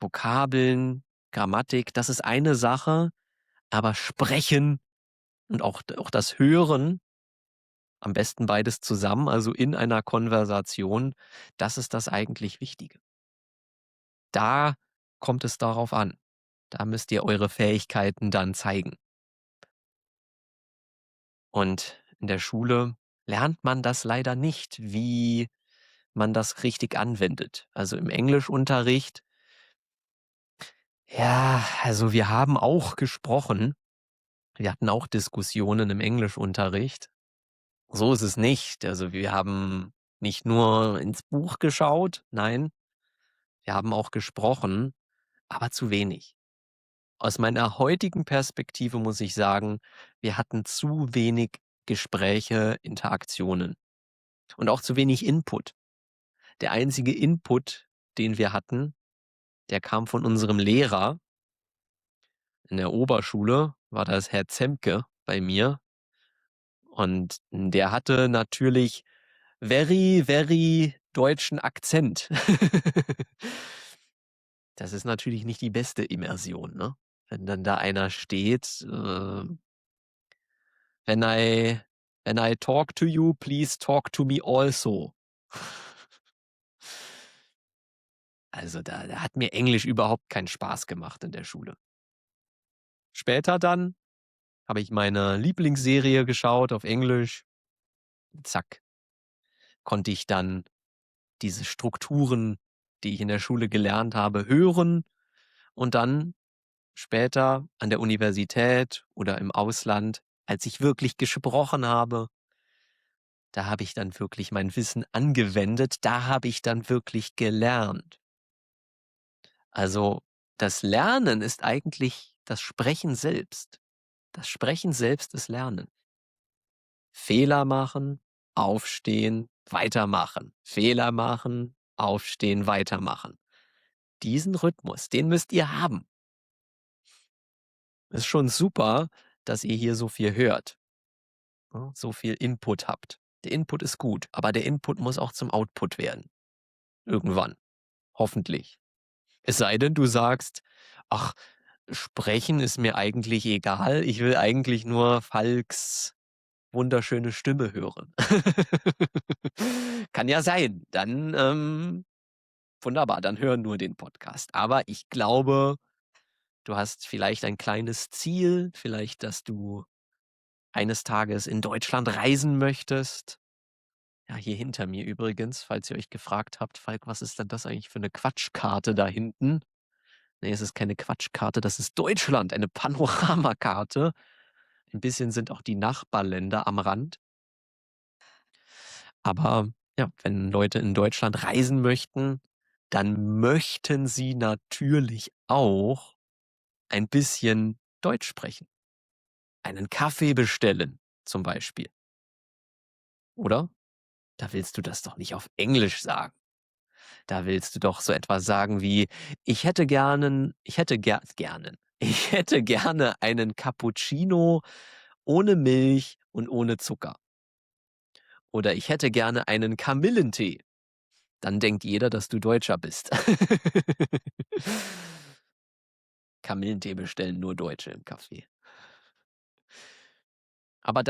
Vokabeln, Grammatik, das ist eine Sache, aber Sprechen und auch das Hören, am besten beides zusammen, also in einer Konversation, das ist das eigentlich Wichtige. Da kommt es darauf an. Da müsst ihr eure Fähigkeiten dann zeigen. Und in der Schule lernt man das leider nicht, wie man das richtig anwendet. Also im Englischunterricht, ja, also wir haben auch gesprochen. Wir hatten auch Diskussionen im Englischunterricht. So ist es nicht. Also wir haben nicht nur ins Buch geschaut, nein, wir haben auch gesprochen, aber zu wenig. Aus meiner heutigen Perspektive muss ich sagen, wir hatten zu wenig Gespräche, Interaktionen und auch zu wenig Input. Der einzige Input, den wir hatten, der kam von unserem Lehrer. In der Oberschule war das Herr Zemke bei mir und der hatte natürlich very, very deutschen Akzent. Das ist natürlich nicht die beste Immersion, ne? Wenn dann da einer steht, „When I talk to you, please talk to me also.“ Also, da hat mir Englisch überhaupt keinen Spaß gemacht in der Schule. Später dann habe ich meine Lieblingsserie geschaut auf Englisch. Zack, konnte ich dann diese Strukturen, die ich in der Schule gelernt habe, hören und dann später an der Universität oder im Ausland, als ich wirklich gesprochen habe, da habe ich dann wirklich mein Wissen angewendet, da habe ich dann wirklich gelernt. Also, das Lernen ist eigentlich das Sprechen selbst. Das Sprechen selbst ist Lernen. Fehler machen, aufstehen, weitermachen. Fehler machen, aufstehen, weitermachen. Diesen Rhythmus, den müsst ihr haben. Ist schon super, dass ihr hier so viel hört, ne, so viel Input habt. Der Input ist gut, aber der Input muss auch zum Output werden. Irgendwann. Hoffentlich. Es sei denn, du sagst: „Ach, sprechen ist mir eigentlich egal. Ich will eigentlich nur Falks wunderschöne Stimme hören.“ Kann ja sein. Dann, wunderbar, dann hör nur den Podcast. Aber ich glaube, du hast vielleicht ein kleines Ziel, vielleicht, dass du eines Tages in Deutschland reisen möchtest. Ja, hier hinter mir übrigens, falls ihr euch gefragt habt: „Falk, was ist denn das eigentlich für 'ne Quatschkarte da hinten?“ Ne, es ist keine Quatschkarte, das ist Deutschland, eine Panoramakarte. Ein bisschen sind auch die Nachbarländer am Rand. Aber ja, wenn Leute in Deutschland reisen möchten, dann möchten sie natürlich auch ein bisschen Deutsch sprechen. Einen Kaffee bestellen zum Beispiel, oder? Da willst du das doch nicht auf Englisch sagen. Da willst du doch so etwas sagen wie: ich hätte gerne einen Cappuccino ohne Milch und ohne Zucker. Oder ich hätte gerne einen Kamillentee. Dann denkt jeder, dass du Deutscher bist. Kamillentee bestellen nur Deutsche im Café. Aber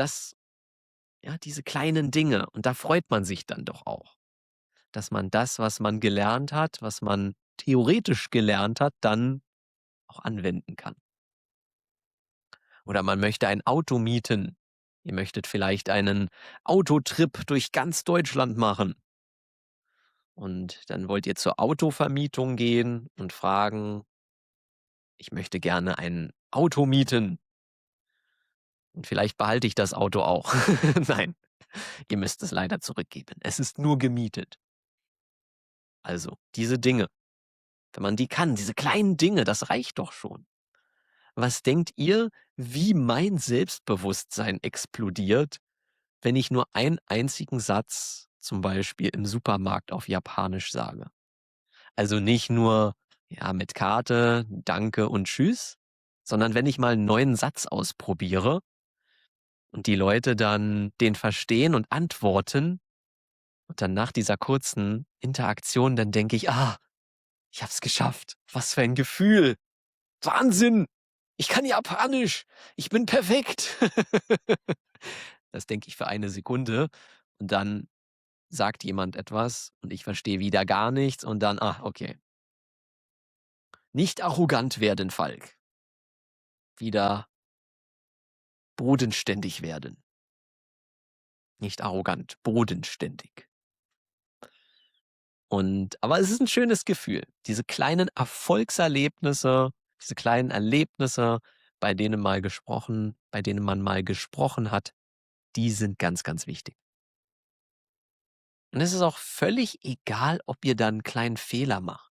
diese kleinen Dinge, und da freut man sich dann doch auch, dass man das, was man gelernt hat, was man theoretisch gelernt hat, dann auch anwenden kann. Oder man möchte ein Auto mieten. Ihr möchtet vielleicht einen Autotrip durch ganz Deutschland machen. Und dann wollt ihr zur Autovermietung gehen und fragen: „Ich möchte gerne ein Auto mieten und vielleicht behalte ich das Auto auch.“ Nein, ihr müsst es leider zurückgeben. Es ist nur gemietet. Also, diese Dinge, wenn man die kann, diese kleinen Dinge, das reicht doch schon. Was denkt ihr, wie mein Selbstbewusstsein explodiert, wenn ich nur einen einzigen Satz zum Beispiel im Supermarkt auf Japanisch sage? Also nicht nur, ja, mit Karte, danke und tschüss, sondern wenn ich mal einen neuen Satz ausprobiere und die Leute dann den verstehen und antworten und dann nach dieser kurzen Interaktion, dann denke ich: „Ah, ich habe es geschafft. Was für ein Gefühl. Wahnsinn! Ich kann Japanisch. Ich bin perfekt.“ Das denke ich für eine Sekunde und dann sagt jemand etwas und ich verstehe wieder gar nichts und dann: „Ah, okay.“ Nicht arrogant werden, Falk. Wieder bodenständig werden. Nicht arrogant, bodenständig. Aber es ist ein schönes Gefühl. Diese kleinen Erfolgserlebnisse, diese kleinen Erlebnisse, bei denen man mal gesprochen hat, die sind ganz, ganz wichtig. Und es ist auch völlig egal, ob ihr dann 'n kleinen Fehler macht.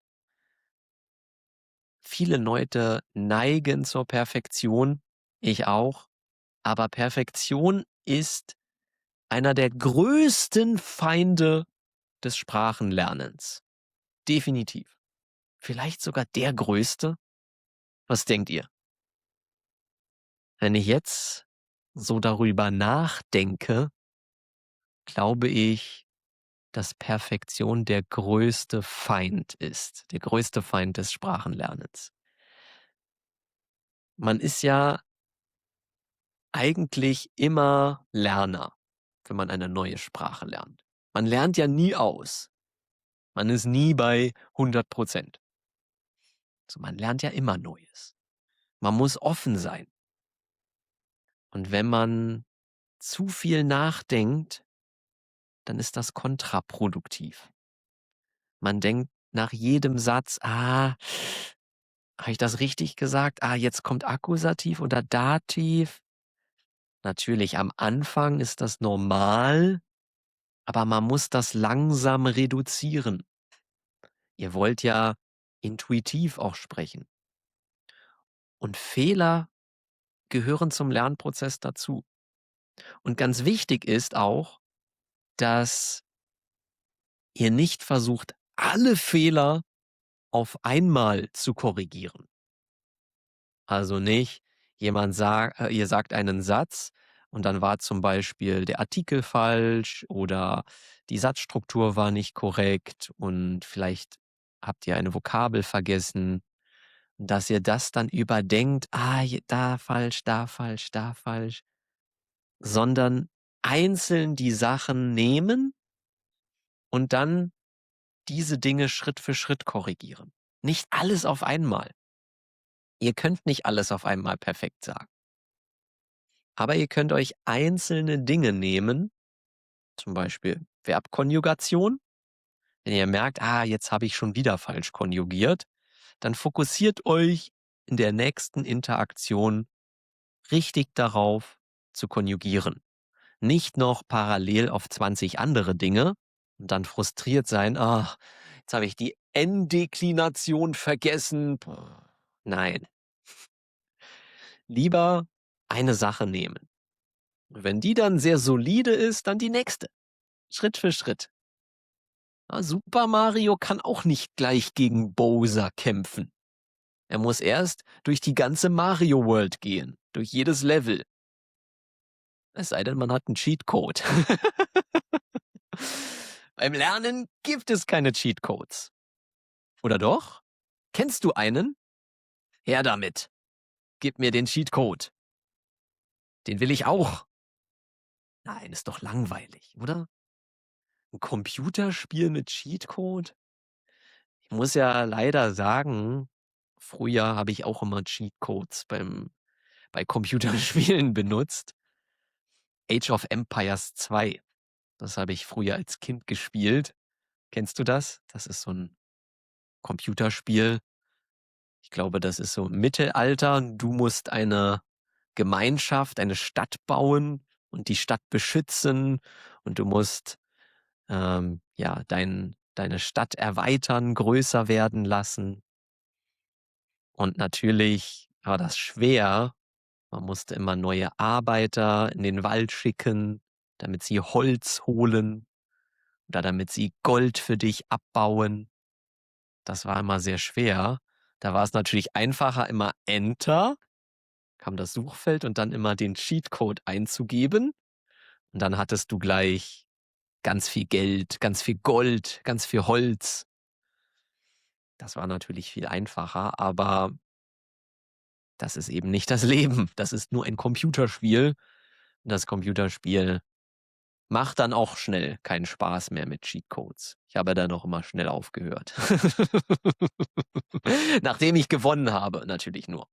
Viele Leute neigen zur Perfektion, ich auch, aber Perfektion ist einer der größten Feinde des Sprachenlernens. Definitiv. Vielleicht sogar der größte? Was denkt ihr? Wenn ich jetzt so darüber nachdenke, glaube ich, dass Perfektion der größte Feind ist, der größte Feind des Sprachenlernens. Man ist ja eigentlich immer Lerner, wenn man eine neue Sprache lernt. Man lernt ja nie aus. Man ist nie bei 100%. So, man lernt ja immer Neues. Man muss offen sein. Und wenn man zu viel nachdenkt, dann ist das kontraproduktiv. Man denkt nach jedem Satz: „Ah, habe ich das richtig gesagt? Ah, jetzt kommt Akkusativ oder Dativ.“ Natürlich, am Anfang ist das normal, aber man muss das langsam reduzieren. Ihr wollt ja intuitiv auch sprechen. Und Fehler gehören zum Lernprozess dazu. Und ganz wichtig ist auch, dass ihr nicht versucht, alle Fehler auf einmal zu korrigieren. Also nicht, ihr sagt einen Satz und dann war zum Beispiel der Artikel falsch oder die Satzstruktur war nicht korrekt und vielleicht habt ihr eine Vokabel vergessen, dass ihr das dann überdenkt, da falsch, da falsch, da falsch, sondern einzeln die Sachen nehmen und dann diese Dinge Schritt für Schritt korrigieren. Nicht alles auf einmal. Ihr könnt nicht alles auf einmal perfekt sagen. Aber ihr könnt euch einzelne Dinge nehmen, zum Beispiel Verbkonjugation. Wenn ihr merkt, jetzt habe ich schon wieder falsch konjugiert, dann fokussiert euch in der nächsten Interaktion richtig darauf zu konjugieren. Nicht noch parallel auf 20 andere Dinge und dann frustriert sein, Jetzt habe ich die N-Deklination vergessen. Boah, nein. Lieber eine Sache nehmen. Und wenn die dann sehr solide ist, dann die nächste. Schritt für Schritt. Ja, Super Mario kann auch nicht gleich gegen Bowser kämpfen. Er muss erst durch die ganze Mario World gehen, durch jedes Level. Es sei denn, man hat einen Cheatcode. Beim Lernen gibt es keine Cheatcodes. Oder doch? Kennst du einen? Her damit. Gib mir den Cheatcode. Den will ich auch. Nein, ist doch langweilig, oder? Ein Computerspiel mit Cheatcode? Ich muss ja leider sagen, früher habe ich auch immer Cheatcodes bei Computerspielen benutzt. Age of Empires 2. Das habe ich früher als Kind gespielt. Kennst du das? Das ist so ein Computerspiel. Ich glaube, das ist so Mittelalter. Du musst eine Gemeinschaft, eine Stadt bauen und die Stadt beschützen. Und du musst ja, deine Stadt erweitern, größer werden lassen. Und natürlich war das schwer. Man musste immer neue Arbeiter in den Wald schicken, damit sie Holz holen oder damit sie Gold für dich abbauen. Das war immer sehr schwer. Da war es natürlich einfacher, immer Enter, kam das Suchfeld und dann immer den Cheatcode einzugeben. Und dann hattest du gleich ganz viel Geld, ganz viel Gold, ganz viel Holz. Das war natürlich viel einfacher, aber das ist eben nicht das Leben. Das ist nur ein Computerspiel. Und das Computerspiel macht dann auch schnell keinen Spaß mehr mit Cheatcodes. Ich habe dann auch immer schnell aufgehört. Nachdem ich gewonnen habe, natürlich nur.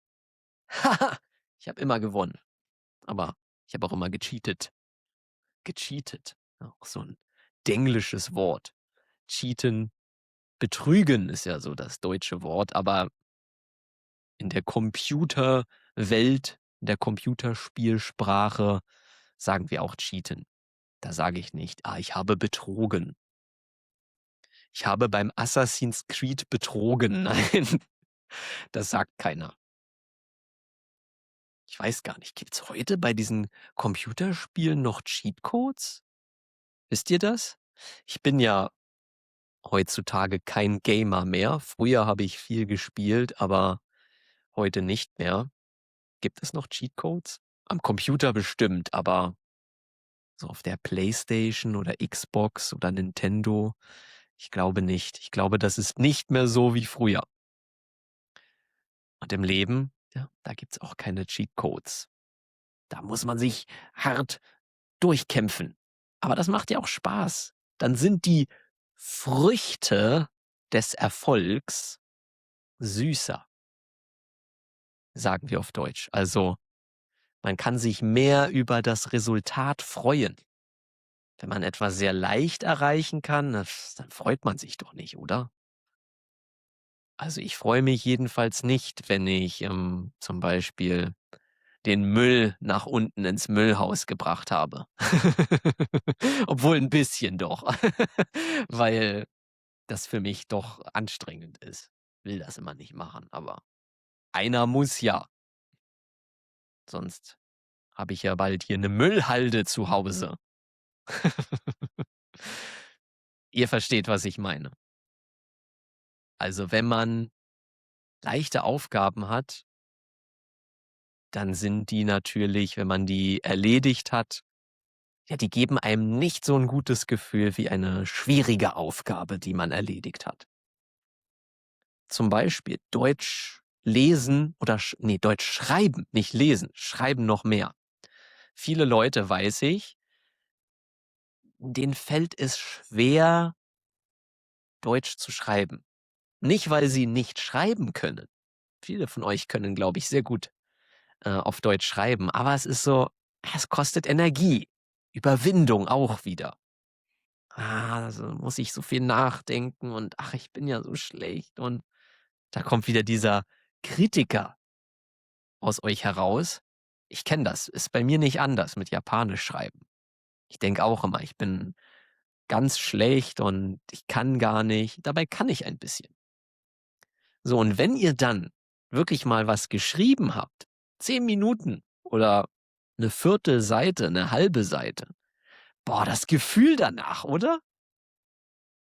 Ich habe immer gewonnen. Aber ich habe auch immer gecheatet. Gecheatet. Auch so ein denglisches Wort. Cheaten, betrügen ist ja so das deutsche Wort, aber in der Computerwelt, in der Computerspielsprache sagen wir auch cheaten. Da sage ich nicht, ich habe betrogen. Ich habe beim Assassin's Creed betrogen. Nein, das sagt keiner. Ich weiß gar nicht, gibt es heute bei diesen Computerspielen noch Cheatcodes? Wisst ihr das? Ich bin ja heutzutage kein Gamer mehr. Früher habe ich viel gespielt, aber heute nicht mehr. Gibt es noch Cheatcodes? Am Computer bestimmt, aber so auf der PlayStation oder Xbox oder Nintendo, ich glaube nicht. Ich glaube, das ist nicht mehr so wie früher. Und im Leben, ja, da gibt's auch keine Cheatcodes. Da muss man sich hart durchkämpfen. Aber das macht ja auch Spaß. Dann sind die Früchte des Erfolgs süßer, sagen wir auf Deutsch. Also man kann sich mehr über das Resultat freuen. Wenn man etwas sehr leicht erreichen kann, dann freut man sich doch nicht, oder? Also ich freue mich jedenfalls nicht, wenn ich zum Beispiel den Müll nach unten ins Müllhaus gebracht habe. Obwohl ein bisschen doch, weil das für mich doch anstrengend ist. Will das immer nicht machen, aber einer muss ja. Sonst habe ich ja bald hier eine Müllhalde zu Hause. Ihr versteht, was ich meine. Also wenn man leichte Aufgaben hat, dann sind die natürlich, wenn man die erledigt hat, ja, die geben einem nicht so ein gutes Gefühl wie eine schwierige Aufgabe, die man erledigt hat. Zum Beispiel Deutsch lesen oder Deutsch schreiben, nicht lesen, schreiben noch mehr. Viele Leute, weiß ich, denen fällt es schwer, Deutsch zu schreiben. Nicht, weil sie nicht schreiben können. Viele von euch können, glaube ich, sehr gut auf Deutsch schreiben, aber es ist so, es kostet Energie. Überwindung auch wieder. Also muss ich so viel nachdenken und ach, ich bin ja so schlecht. Und da kommt wieder dieser Kritiker aus euch heraus. Ich kenne das, ist bei mir nicht anders mit Japanisch schreiben. Ich denke auch immer, ich bin ganz schlecht und ich kann gar nicht. Dabei kann ich ein bisschen. So, und wenn ihr dann wirklich mal was geschrieben habt, 10 Minuten oder eine Viertelseite, eine halbe Seite, boah, das Gefühl danach, oder?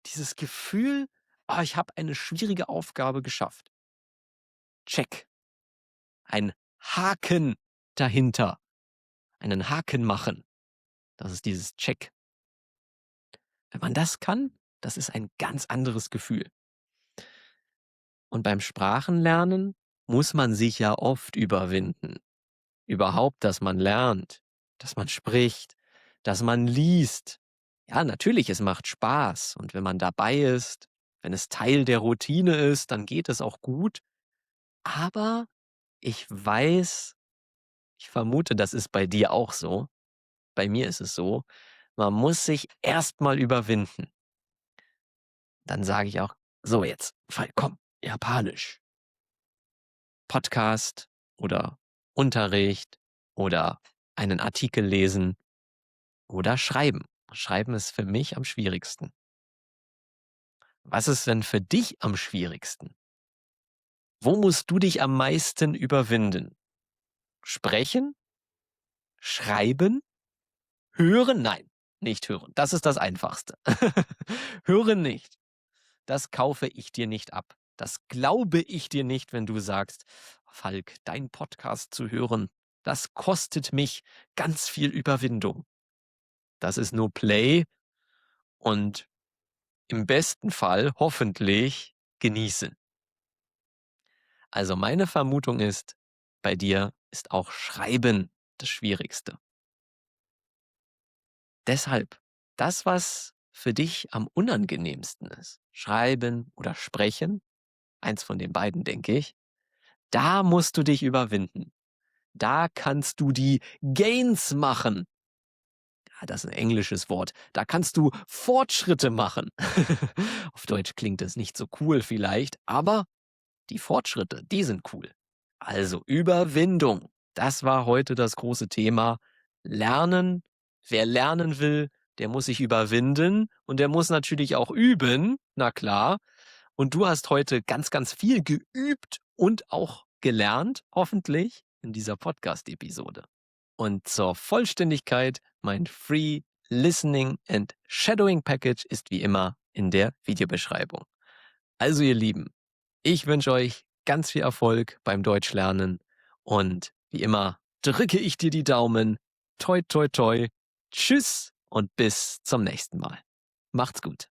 Dieses Gefühl: ich habe eine schwierige Aufgabe geschafft. Check. Ein Haken dahinter. Einen Haken machen. Das ist dieses Check. Wenn man das kann, das ist ein ganz anderes Gefühl. Und beim Sprachenlernen muss man sich ja oft überwinden. Überhaupt, dass man lernt, dass man spricht, dass man liest. Ja, natürlich, es macht Spaß. Und wenn man dabei ist, wenn es Teil der Routine ist, dann geht es auch gut. Aber ich weiß, ich vermute, das ist bei dir auch so. Bei mir ist es so, man muss sich erstmal überwinden. Dann sage ich auch, so jetzt, Fall, komm, Japanisch. Podcast oder Unterricht oder einen Artikel lesen oder schreiben. Schreiben ist für mich am schwierigsten. Was ist denn für dich am schwierigsten? Wo musst du dich am meisten überwinden? Sprechen? Schreiben? Hören? Nein, nicht hören. Das ist das Einfachste. Hören nicht. Das kaufe ich dir nicht ab. Das glaube ich dir nicht, wenn du sagst, Falk, dein Podcast zu hören, das kostet mich ganz viel Überwindung. Das ist nur Play und im besten Fall hoffentlich genießen. Also meine Vermutung ist, bei dir ist auch Schreiben das Schwierigste. Deshalb, das, was für dich am unangenehmsten ist, Schreiben oder Sprechen, eins von den beiden, denke ich, da musst du dich überwinden. Da kannst du die Gains machen. Ja, das ist ein englisches Wort. Da kannst du Fortschritte machen. Auf Deutsch klingt es nicht so cool vielleicht, aber die Fortschritte, die sind cool. Also Überwindung. Das war heute das große Thema. Lernen. Wer lernen will, der muss sich überwinden und der muss natürlich auch üben. Na klar. Und du hast heute ganz, ganz viel geübt und auch gelernt, hoffentlich, in dieser Podcast-Episode. Und zur Vollständigkeit, mein Free Listening and Shadowing Package ist wie immer in der Videobeschreibung. Also ihr Lieben, ich wünsche euch ganz viel Erfolg beim Deutschlernen und wie immer drücke ich dir die Daumen. Toi, toi, toi. Tschüss und bis zum nächsten Mal. Macht's gut.